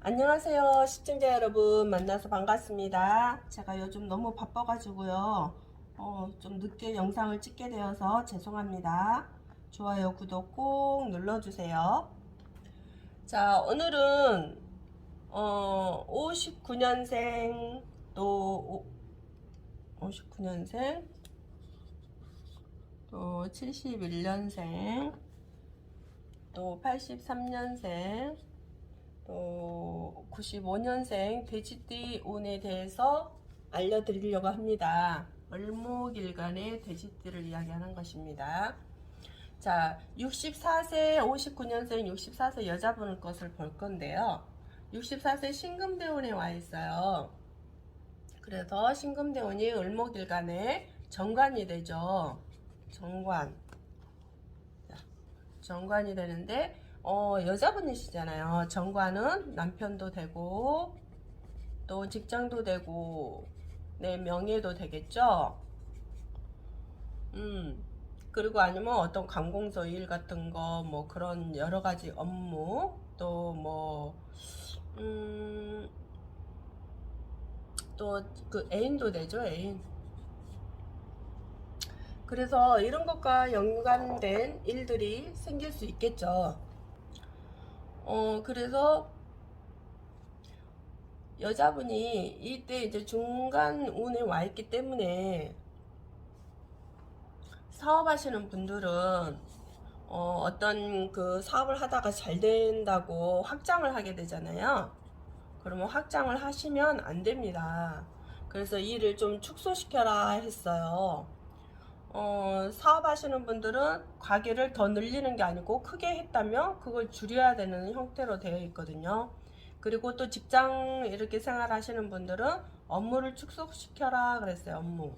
안녕하세요. 시청자 여러분 만나서 반갑습니다. 제가 요즘 너무 바빠가지고요. 좀 늦게 영상을 찍게 되어서 죄송합니다. 좋아요, 구독 꼭 눌러주세요. 자, 오늘은 59년생 또 59년생 또 71년생 또 83년생 또 95년생 돼지띠 운에 대해서 알려드리려고 합니다. 을목일간의 돼지띠를 이야기하는 것입니다. 자, 64세 59년생 64세 여자분의 것을 볼 건데요. 64세 신금대운에 와 있어요. 그래서 신금대운이 을목일간의 정관이 되죠. 정관이 되는데 여자분이시잖아요. 정관은 남편도 되고 또 직장도 되고 내 명예도 되겠죠. 그리고 아니면 어떤 관공서 일 같은 거 뭐 그런 여러 가지 업무 또 뭐 또 그 애인도 되죠. 애인. 그래서 이런 것과 연관된 일들이 생길 수 있겠죠. 그래서 여자분이 이때 이제 중간 운에 와 있기 때문에 사업하시는 분들은 어떤 그 사업을 하다가 잘 된다고 확장을 하게 되잖아요. 그러면 확장을 하시면 안 됩니다. 그래서 일을 좀 축소시켜라 했어요. 사업하시는 분들은 가게를 더 늘리는 게 아니고 크게 했다면 그걸 줄여야 되는 형태로 되어 있거든요. 그리고 또 직장 이렇게 생활하시는 분들은 업무를 축소시켜라 그랬어요. 업무.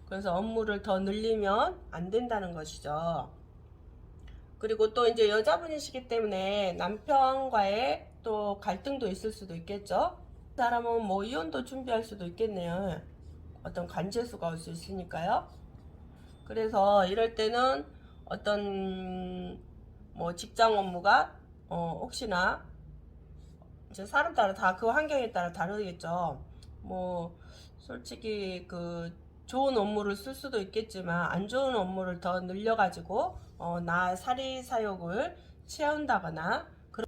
그래서 업무를 더 늘리면 안 된다는 것이죠. 그리고 또 이제 여자분이시기 때문에 남편과의 또 갈등도 있을 수도 있겠죠. 그 사람은 뭐 이혼도 준비할 수도 있겠네요. 어떤 관제수가 올 수 있으니까요. 그래서 이럴 때는 어떤 뭐 직장 업무가 혹시나 이제 사람 따라 다 그 환경에 따라 다르겠죠. 뭐 솔직히 그 좋은 업무를 쓸 수도 있겠지만 안 좋은 업무를 더 늘려가지고 나 사리사욕을 채운다거나 그런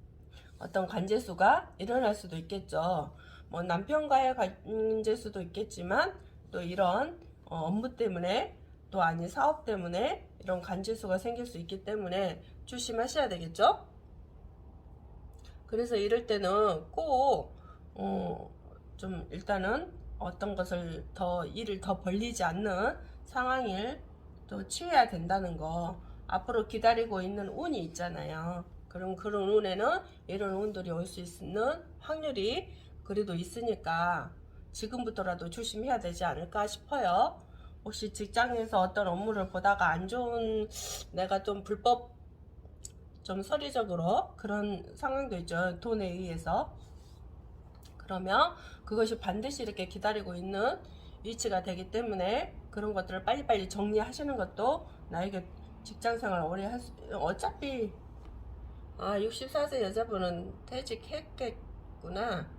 어떤 관제수가 일어날 수도 있겠죠. 뭐 남편과의 관제수도 있겠지만 또 이런 업무 때문에 또 아닌 사업 때문에 이런 관제수가 생길 수 있기 때문에 조심하셔야 되겠죠. 그래서 이럴 때는 꼭 좀 일단은 어떤 것을 더 일을 더 벌리지 않는 상황을 또 취해야 된다는 거. 앞으로 기다리고 있는 운이 있잖아요. 그럼 그런 운에는 이런 운들이 올 수 있는 확률이 그래도 있으니까 지금부터라도 조심해야 되지 않을까 싶어요. 혹시 직장에서 어떤 업무를 보다가 안 좋은 내가 좀 불법 좀 서류적으로 그런 상황도 있죠. 돈에 의해서. 그러면 그것이 반드시 이렇게 기다리고 있는 위치가 되기 때문에 그런 것들을 빨리빨리 정리하시는 것도 나에게 직장생활 오래 할 수, 어차피 64세 여자분은 퇴직했겠구나.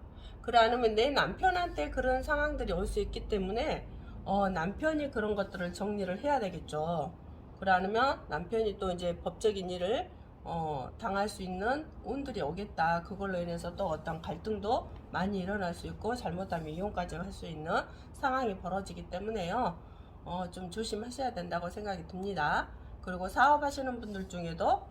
그래 않으면 내 남편한테 그런 상황들이 올 수 있기 때문에 남편이 그런 것들을 정리를 해야 되겠죠. 그래 않으면 남편이 또 이제 법적인 일을 당할 수 있는 운들이 오겠다. 그걸로 인해서 또 어떤 갈등도 많이 일어날 수 있고 잘못하면 이혼까지 할 수 있는 상황이 벌어지기 때문에요. 좀 조심하셔야 된다고 생각이 듭니다. 그리고 사업하시는 분들 중에도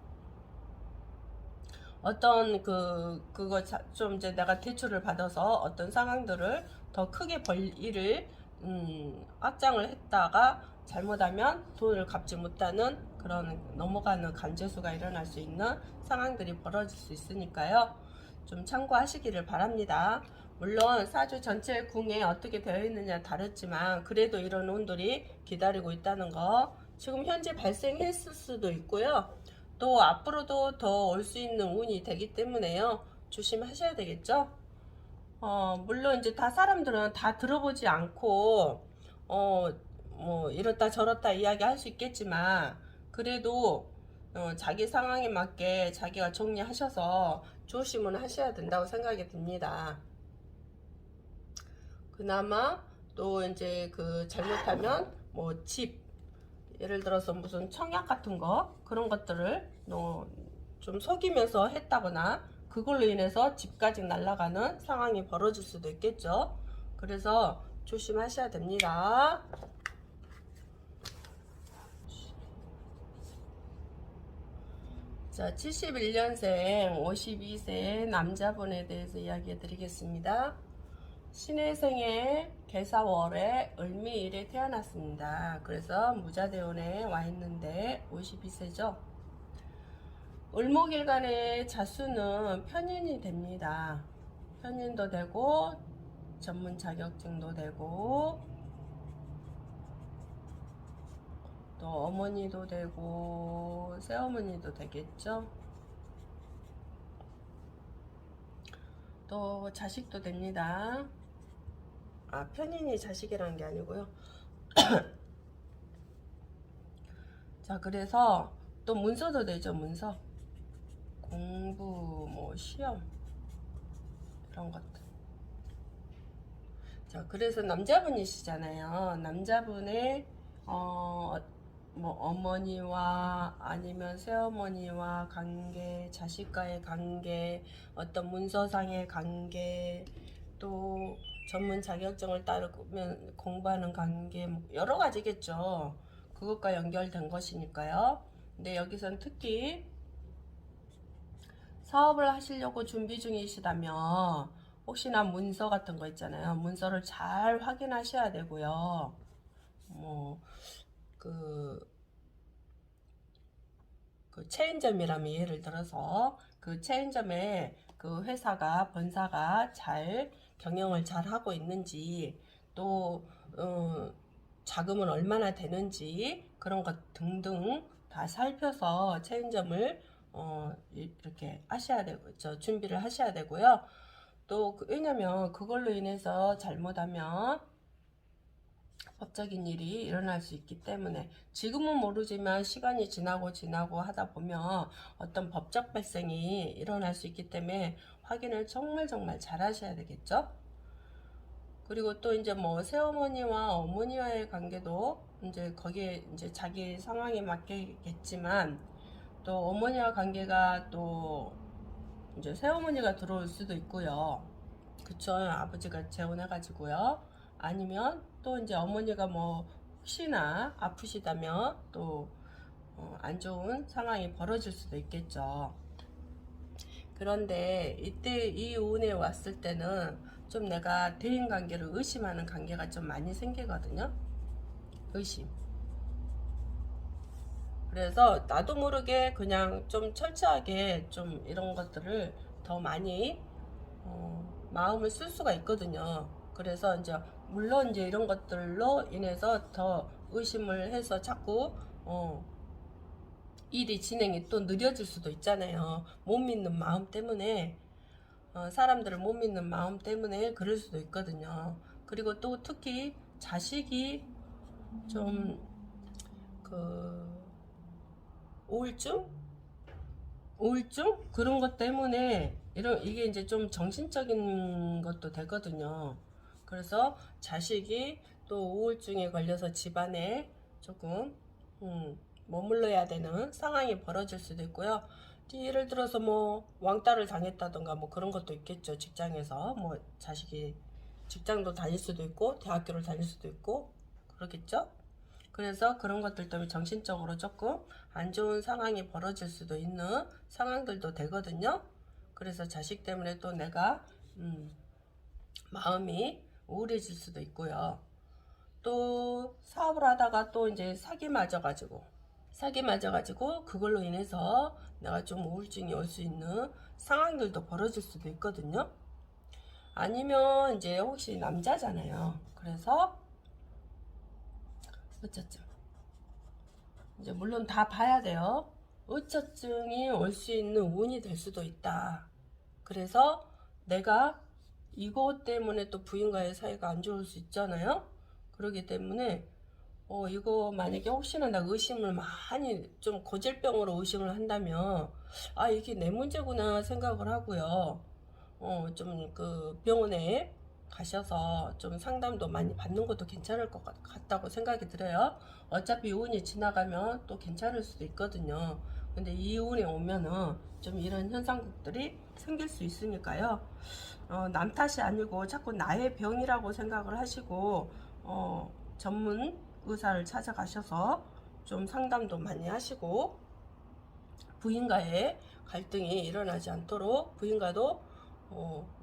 어떤 그거 좀 이제 내가 대출을 받아서 어떤 상황들을 더 크게 벌 일을 확장을 했다가 잘못하면 돈을 갚지 못하는 그런 넘어가는 간제수가 일어날 수 있는 상황들이 벌어질 수 있으니까요. 좀 참고하시기를 바랍니다. 물론 사주 전체 궁에 어떻게 되어 있느냐 다르지만 그래도 이런 운들이 기다리고 있다는 거 지금 현재 발생했을 수도 있고요. 또 앞으로도 더 올 수 있는 운이 되기 때문에요. 조심하셔야 되겠죠? 물론 이제 다 사람들은 다 들어보지 않고, 뭐, 이렇다 저렇다 이야기할 수 있겠지만, 그래도, 자기 상황에 맞게 자기가 정리하셔서 조심은 하셔야 된다고 생각이 듭니다. 그나마 또 이제 그 잘못하면 뭐 집, 예를 들어서 무슨 청약 같은 거 그런 것들을 좀 속이면서 했다거나 그걸로 인해서 집까지 날아가는 상황이 벌어질 수도 있겠죠. 그래서 조심하셔야 됩니다. 자, 71년생 52세 남자분에 대해서 이야기해 드리겠습니다. 신해생의 개사월에 을미일에 태어났습니다. 그래서 무자대운에 와 있는데 52세죠. 을목일간의 자수는 편인이 됩니다. 편인도 되고 전문 자격증도 되고 또 어머니도 되고 새어머니도 되겠죠. 또 자식도 됩니다. 편인이 자식이라는 게 아니고요. 자, 그래서 또 문서도 되죠. 문서, 공부, 뭐 시험 이런 것들. 자, 그래서 남자분이시잖아요. 남자분의 뭐 어머니와 아니면 새어머니와 관계, 자식과의 관계, 어떤 문서상의 관계, 또 전문 자격증을 따르면 공부하는 관계, 뭐 여러 가지겠죠. 그것과 연결된 것이니까요. 근데 여기선 특히 사업을 하시려고 준비 중이시다면 혹시나 문서 같은 거 있잖아요. 문서를 잘 확인하셔야 되고요. 그 체인점이라면 예를 들어서 그 체인점에 그 회사가 본사가 잘 경영을 잘 하고 있는지 또 자금은 얼마나 되는지 그런 것 등등 다 살펴서 체인점을 이렇게 하셔야 되고 준비를 하셔야 되고요. 또 왜냐면 그걸로 인해서 잘못하면 법적인 일이 일어날 수 있기 때문에 지금은 모르지만 시간이 지나고 하다 보면 어떤 법적 발생이 일어날 수 있기 때문에 확인을 정말 잘 하셔야 되겠죠. 그리고 또 이제 뭐 새어머니와 어머니와의 관계도 이제 거기에 이제 자기 상황에 맞겠지만 또 어머니와 관계가 또 이제 새어머니가 들어올 수도 있고요. 그쵸. 아버지가 재혼해가지고요. 아니면 또 이제 어머니가 뭐 혹시나 아프시다면 또 안 좋은 상황이 벌어질 수도 있겠죠. 그런데 이때 이 운에 왔을 때는 좀 내가 대인 관계를 의심하는 관계가 좀 많이 생기거든요. 의심. 그래서 나도 모르게 그냥 좀 철저하게 좀 이런 것들을 더 많이 마음을 쓸 수가 있거든요. 그래서 이제 물론 이제 이런 것들로 인해서 더 의심을 해서 자꾸 일이 진행이 또 느려질 수도 있잖아요. 못 믿는 마음 때문에 사람들을 못 믿는 마음 때문에 그럴 수도 있거든요. 그리고 또 특히 자식이 좀 우울증 그런 것 때문에 이게 이제 좀 정신적인 것도 되거든요. 그래서 자식이 또 우울증에 걸려서 집안에 조금 머물러야 되는 상황이 벌어질 수도 있고요. 예를 들어서 뭐 왕따를 당했다던가 뭐 그런 것도 있겠죠. 직장에서 뭐 자식이 직장도 다닐 수도 있고 대학교를 다닐 수도 있고 그렇겠죠. 그래서 그런 것들 때문에 정신적으로 조금 안 좋은 상황이 벌어질 수도 있는 상황들도 되거든요. 그래서 자식 때문에 또 내가 마음이 우울해질 수도 있고요. 또 사업을 하다가 또 이제 사기 맞아가지고 그걸로 인해서 내가 좀 우울증이 올 수 있는 상황들도 벌어질 수도 있거든요. 아니면 이제 혹시 남자잖아요. 그래서 어쩌죠? 이제 물론 다 봐야 돼요. 의처증이 올 수 있는 운이 될 수도 있다. 그래서 내가 이것 때문에 또 부인과의 사이가 안 좋을 수 있잖아요. 그렇기 때문에 이거 만약에 혹시나 나 의심을 많이 좀 고질병으로 의심을 한다면, 아, 이게 내 문제구나 생각을 하고요. 좀 그 병원에 가셔서 좀 상담도 많이 받는 것도 괜찮을 것 같다고 생각이 들어요. 어차피 운이 지나가면 또 괜찮을 수도 있거든요. 근데 이 운이 오면은 좀 이런 현상들이 생길 수 있으니까요. 남 탓이 아니고 자꾸 나의 병이라고 생각을 하시고, 전문 의사를 찾아가셔서 좀 상담도 많이 하시고, 부인과의 갈등이 일어나지 않도록 부인과도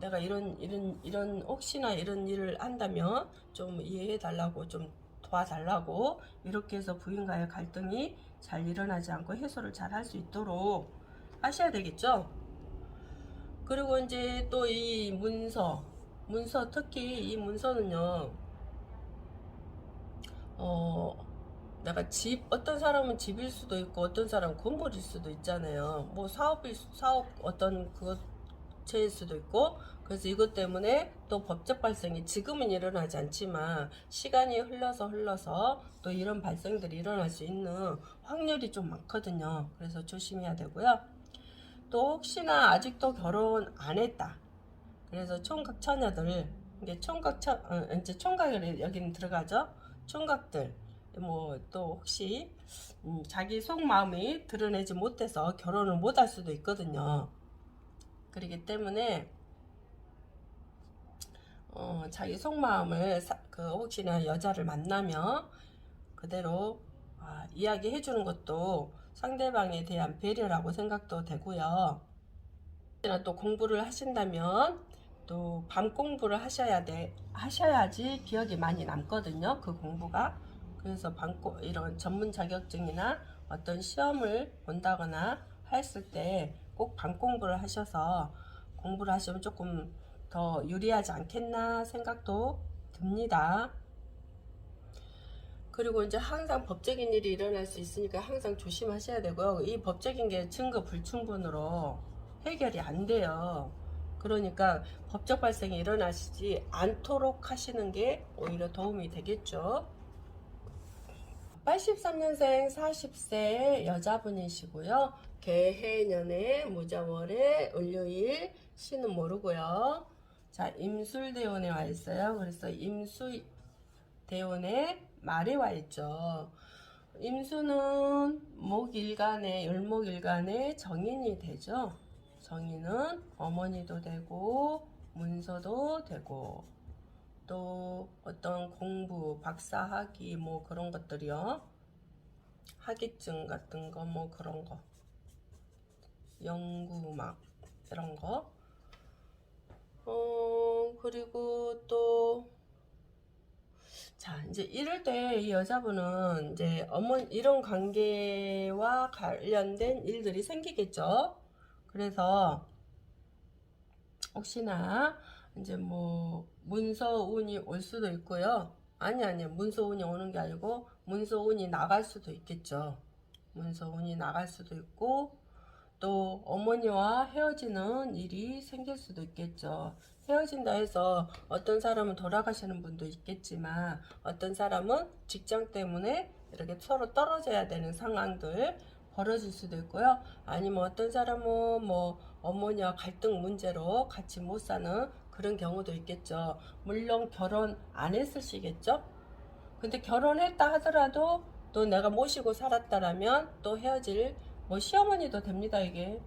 내가 이런 혹시나 이런 일을 한다면 좀 이해해 달라고 좀 도와달라고 이렇게 해서 부인과의 갈등이 잘 일어나지 않고 해소를 잘 할 수 있도록 하셔야 되겠죠. 그리고 이제 또 이 문서 특히 이 문서는요, 내가 어떤 사람은 집일 수도 있고 어떤 사람은 건물일 수도 있잖아요. 뭐 사업 어떤 그것체일 수도 있고, 그래서 이것 때문에 또 법적 발생이 지금은 일어나지 않지만 시간이 흘러서 또 이런 발생들이 일어날 수 있는 확률이 좀 많거든요. 그래서 조심해야 되고요. 또 혹시나 아직도 결혼 안 했다. 그래서 총각 처녀들, 이제 이제 총각이 여기는 들어가죠. 총각들, 뭐 또 혹시 자기 속마음이 드러내지 못해서 결혼을 못 할 수도 있거든요. 그렇기 때문에 자기 속마음을 혹시나 여자를 만나면 그대로 이야기해 주는 것도 상대방에 대한 배려라고 생각도 되고요. 또 공부를 하신다면 또 밤 공부를 하셔야지 기억이 많이 남거든요. 그 공부가. 그래서 이런 전문 자격증이나 어떤 시험을 본다거나 했을 때 꼭 밤 공부를 하셔서 공부를 하시면 조금 더 유리하지 않겠나 생각도 듭니다. 그리고 이제 항상 법적인 일이 일어날 수 있으니까 항상 조심하셔야 되고요. 이 법적인 게 증거 불충분으로 해결이 안 돼요. 그러니까 법적 발생이 일어나시지 않도록 하시는 게 오히려 도움이 되겠죠. 83년생 40세 여자분이시고요. 개해년에 무자월에 을요일 시는 모르고요. 자, 임술대운에 와 있어요. 그래서 임수대운에 말이 와 있죠. 임수는 목일간에 을목일간에 정인이 되죠. 정인은 어머니도 되고 문서도 되고 또 어떤 공부, 박사학위 뭐 그런 것들이요. 학위증 같은 거 뭐 그런 거. 연구 막 이런 거. 그리고 또 자, 이제 이럴 때 이 여자분은 이제 이런 관계와 관련된 일들이 생기겠죠. 그래서 혹시나 이제 뭐 문서운이 올 수도 있고요. 아니 문서운이 오는 게 아니고 문서운이 나갈 수도 있겠죠. 문서운이 나갈 수도 있고 또 어머니와 헤어지는 일이 생길 수도 있겠죠. 헤어진다 해서 어떤 사람은 돌아가시는 분도 있겠지만 어떤 사람은 직장 때문에 이렇게 서로 떨어져야 되는 상황들 벌어질 수도 있고요. 아니면 어떤 사람은 뭐 어머니와 갈등 문제로 같이 못 사는 그런 경우도 있겠죠. 물론 결혼 안 했으시겠죠? 근데 결혼했다 하더라도 또 내가 모시고 살았다라면 또 헤어질 뭐 시어머니도 됩니다, 이게.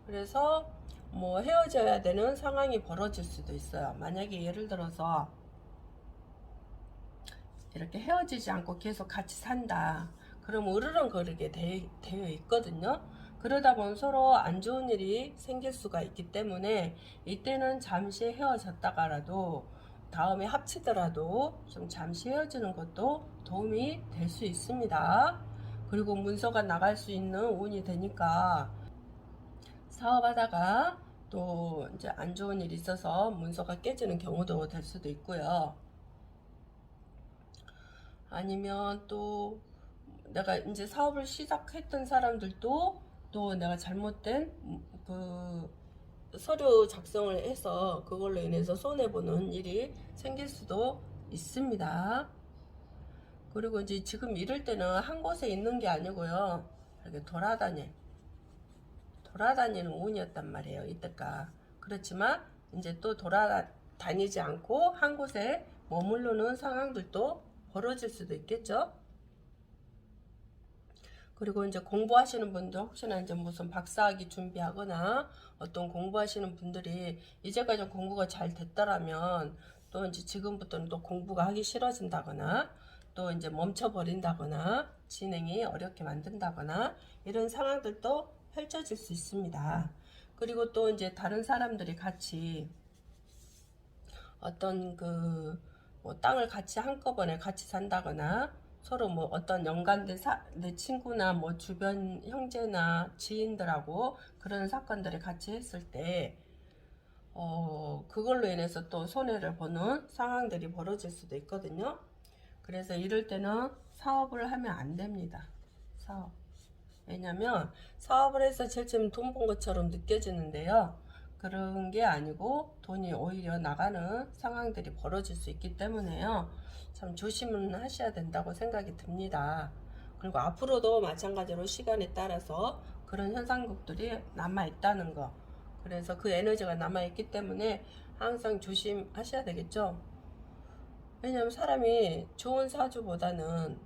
그래서 뭐 헤어져야 되는 상황이 벌어질 수도 있어요. 만약에 예를 들어서 이렇게 헤어지지 않고 계속 같이 산다. 그럼 으르렁거리게 되어 있거든요. 그러다 보면 서로 안 좋은 일이 생길 수가 있기 때문에 이때는 잠시 헤어졌다가라도 다음에 합치더라도 좀 잠시 헤어지는 것도 도움이 될 수 있습니다. 그리고 문서가 나갈 수 있는 운이 되니까 사업하다가 또 이제 안 좋은 일이 있어서 문서가 깨지는 경우도 될 수도 있고요. 아니면 또 내가 이제 사업을 시작했던 사람들도 또 내가 잘못된 그 서류 작성을 해서 그걸로 인해서 손해보는 일이 생길 수도 있습니다. 그리고 이제 지금 이럴 때는 한 곳에 있는 게 아니고요. 이렇게 돌아다니는 운이었단 말이에요. 이때가. 그렇지만 이제 또 돌아다니지 않고 한 곳에 머무르는 상황들도 벌어질 수도 있겠죠. 그리고 이제 공부하시는 분들 혹시나 이제 무슨 박사학위 준비하거나 어떤 공부하시는 분들이 이제까지 공부가 잘 됐더라면 또 이제 지금부터는 또 공부가 하기 싫어진다거나 또 이제 멈춰버린다거나 진행이 어렵게 만든다거나 이런 상황들도 펼쳐질 수 있습니다. 그리고 또 이제 다른 사람들이 같이 어떤 뭐 땅을 같이 한꺼번에 같이 산다거나 서로 뭐 어떤 연관된 내 친구나 뭐 주변 형제나 지인들하고 그런 사건들을 같이 했을 때 그걸로 인해서 또 손해를 보는 상황들이 벌어질 수도 있거든요. 그래서 이럴 때는 사업을 하면 안 됩니다. 사업. 왜냐면 사업을 해서 실제로 돈 번 것처럼 느껴지는데요. 그런 게 아니고 돈이 오히려 나가는 상황들이 벌어질 수 있기 때문에요. 참 조심은 하셔야 된다고 생각이 듭니다. 그리고 앞으로도 마찬가지로 시간에 따라서 그런 현상들이 남아있다는 거. 그래서 그 에너지가 남아있기 때문에 항상 조심하셔야 되겠죠. 왜냐면 사람이 좋은 사주보다는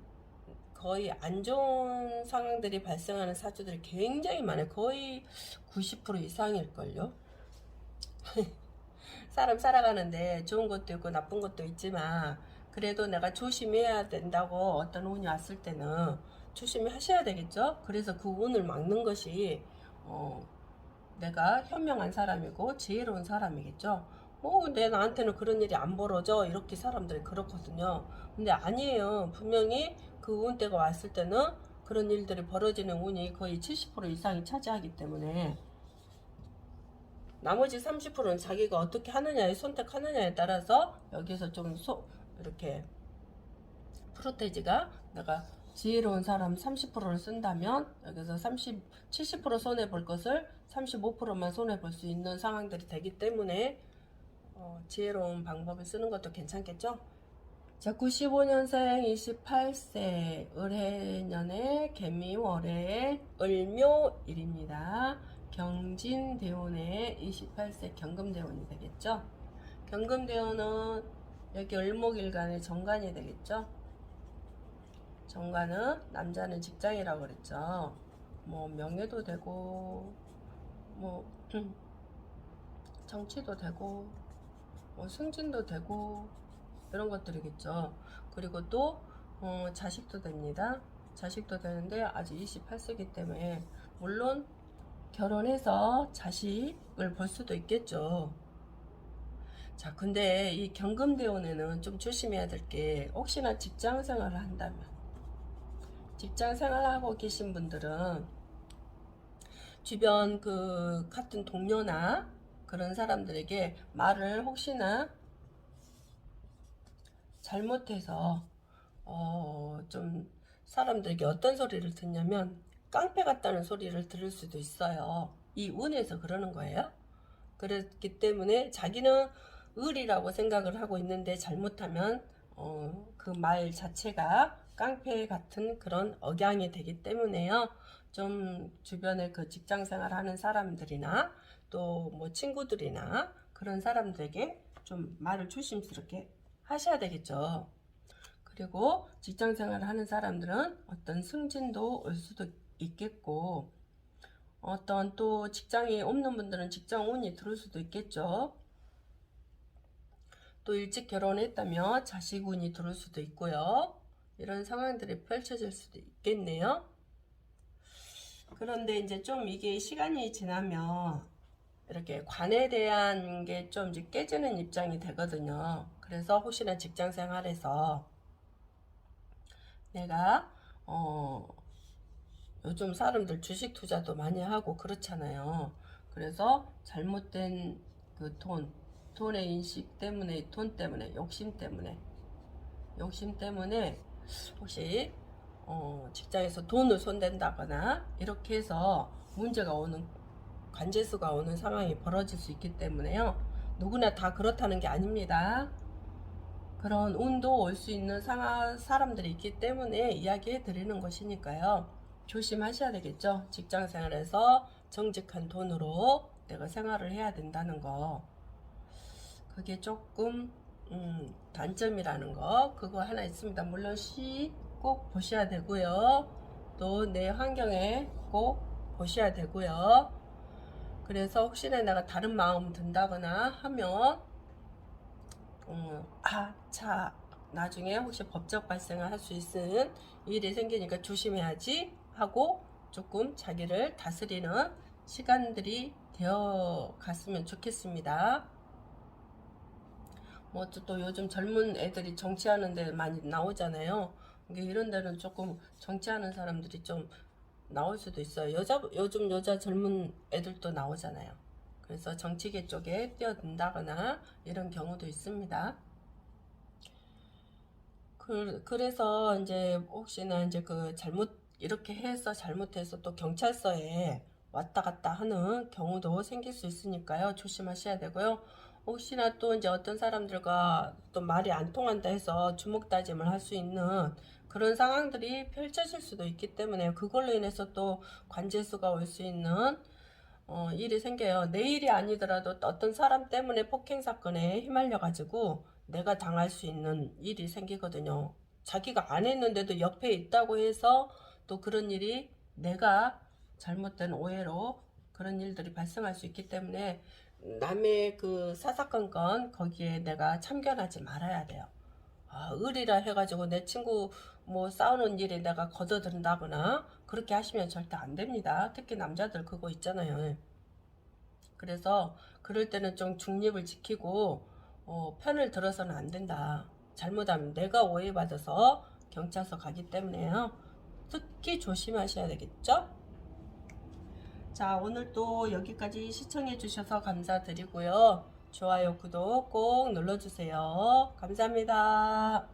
거의 안 좋은 상황들이 발생하는 사주들이 굉장히 많아요. 거의 90% 이상일걸요. 사람 살아가는데 좋은 것도 있고 나쁜 것도 있지만 그래도 내가 조심해야 된다고 어떤 운이 왔을 때는 조심히 하셔야 되겠죠. 그래서 그 운을 막는 것이 내가 현명한 사람이고 지혜로운 사람이겠죠. 근데 나한테는 그런 일이 안 벌어져 이렇게 사람들이 그렇거든요. 근데 아니에요. 분명히 그 운대가 왔을 때는 그런 일들이 벌어지는 운이 거의 70% 이상이 차지하기 때문에 나머지 30%는 자기가 어떻게 하느냐에 선택하느냐에 따라서 여기서 좀 이렇게 프로테지가 내가 지혜로운 사람 30%를 쓴다면 여기서 70% 손해 볼 것을 35%만 손해 볼 수 있는 상황들이 되기 때문에 지혜로운 방법을 쓰는 것도 괜찮겠죠? 자, 95년생 28세 을해년의 개미월의 을묘일입니다. 경진대운의 28세 경금대운이 되겠죠. 경금대운은 여기 을목일간의 정관이 되겠죠. 정관은 남자는 직장이라고 그랬죠. 뭐 명예도 되고 뭐 정치도 되고 뭐 승진도 되고 이런 것들이겠죠. 그리고 또 자식도 됩니다. 자식도 되는데 아직 28세기 때문에 물론 결혼해서 자식을 볼 수도 있겠죠. 자, 근데 이 경금대운에는 좀 조심해야 될 게 혹시나 직장 생활을 한다면 직장 생활하고 계신 분들은 주변 같은 동료나 그런 사람들에게 말을 혹시나 잘못해서 좀 사람들에게 어떤 소리를 듣냐면 깡패 같다는 소리를 들을 수도 있어요. 이 운에서 그러는 거예요. 그렇기 때문에 자기는 을이라고 생각을 하고 있는데 잘못하면 그 말 자체가 깡패 같은 그런 억양이 되기 때문에요. 좀 주변에 그 직장 생활하는 사람들이나 또 뭐 친구들이나 그런 사람들에게 좀 말을 조심스럽게 하셔야 되겠죠. 그리고 직장 생활을 하는 사람들은 어떤 승진도 올 수도 있겠고 어떤 또 직장이 없는 분들은 직장 운이 들어올 수도 있겠죠. 또 일찍 결혼했다면 자식 운이 들어올 수도 있고요. 이런 상황들이 펼쳐질 수도 있겠네요. 그런데 이제 좀 이게 시간이 지나면 이렇게 관에 대한 게 좀 이제 깨지는 입장이 되거든요. 그래서 혹시나 직장 생활에서 내가 요즘 사람들 주식 투자도 많이 하고 그렇잖아요. 그래서 잘못된 그 돈의 인식 때문에, 돈 때문에, 욕심 때문에 혹시 직장에서 돈을 손댄다거나 이렇게 해서 문제가 오는 관제수가 오는 상황이 벌어질 수 있기 때문에요. 누구나 다 그렇다는 게 아닙니다. 그런 운도 올 수 있는 사람들이 있기 때문에 이야기해 드리는 것이니까요. 조심하셔야 되겠죠. 직장 생활에서 정직한 돈으로 내가 생활을 해야 된다는 거. 그게 조금 단점이라는 거 그거 하나 있습니다. 물론 시 꼭 보셔야 되고요. 또 내 환경에 꼭 보셔야 되고요. 그래서 혹시나 내가 다른 마음 든다거나 하면 차 나중에 혹시 법적 발생을 할 수 있는 일이 생기니까 조심해야지 하고 조금 자기를 다스리는 시간들이 되어 갔으면 좋겠습니다. 뭐 또 요즘 젊은 애들이 정치하는 데 많이 나오잖아요. 이런 데는 조금 정치하는 사람들이 좀 나올 수도 있어요. 요즘 여자 젊은 애들도 나오잖아요. 그래서 정치계 쪽에 뛰어든다거나 이런 경우도 있습니다. 그래서 이제 혹시나 이제 그 이렇게 해서 잘못해서 또 경찰서에 왔다 갔다 하는 경우도 생길 수 있으니까요. 조심하셔야 되고요. 혹시나 또 이제 어떤 사람들과 또 말이 안 통한다 해서 주먹다짐을 할 수 있는 그런 상황들이 펼쳐질 수도 있기 때문에 그걸로 인해서 또 관제수가 올 수 있는 일이 생겨요. 내 일이 아니더라도 어떤 사람 때문에 폭행 사건에 휘말려 가지고 내가 당할 수 있는 일이 생기거든요. 자기가 안 했는데도 옆에 있다고 해서 또 그런 일이 내가 잘못된 오해로 그런 일들이 발생할 수 있기 때문에 남의 그 사사건건 거기에 내가 참견하지 말아야 돼요. 의리라 해가지고 내 친구 뭐 싸우는 일에 내가 거둬든다거나 그렇게 하시면 절대 안 됩니다. 특히 남자들 그거 있잖아요. 그래서 그럴 때는 좀 중립을 지키고 편을 들어서는 안 된다. 잘못하면 내가 오해받아서 경찰서 가기 때문에요. 특히 조심하셔야 되겠죠? 자, 오늘 또 여기까지 시청해 주셔서 감사드리고요. 좋아요, 구독 꼭 눌러주세요. 감사합니다.